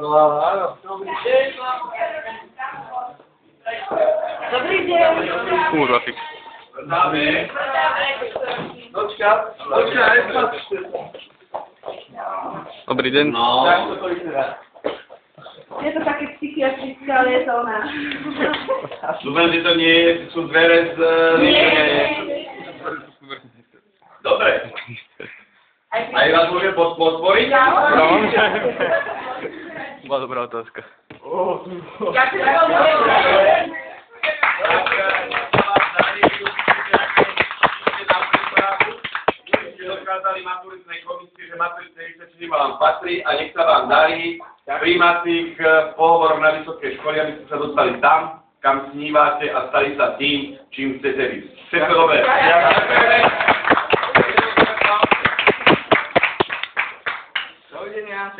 No áno. Dobrý deň. Kurva, fix. Dáme. Počkaj. Dobrý deň. No. Tak to vyzerá. Je to také psychiatrické, ale je to ona. Dúfam, že to nie sú dvere z... Dobre. Aj vás môžem podporiť? Bola dobrá otázka. Dokázali maturitnej komisie, že maturitné vysvedčenie vám patrí a nech sa vám darí príjmacích pohovoroch na vysoké školy, aby ste sa dostali tam, kam snívate a stali sa tým, čím chcete byť. Všetko dobré. Dovidenia.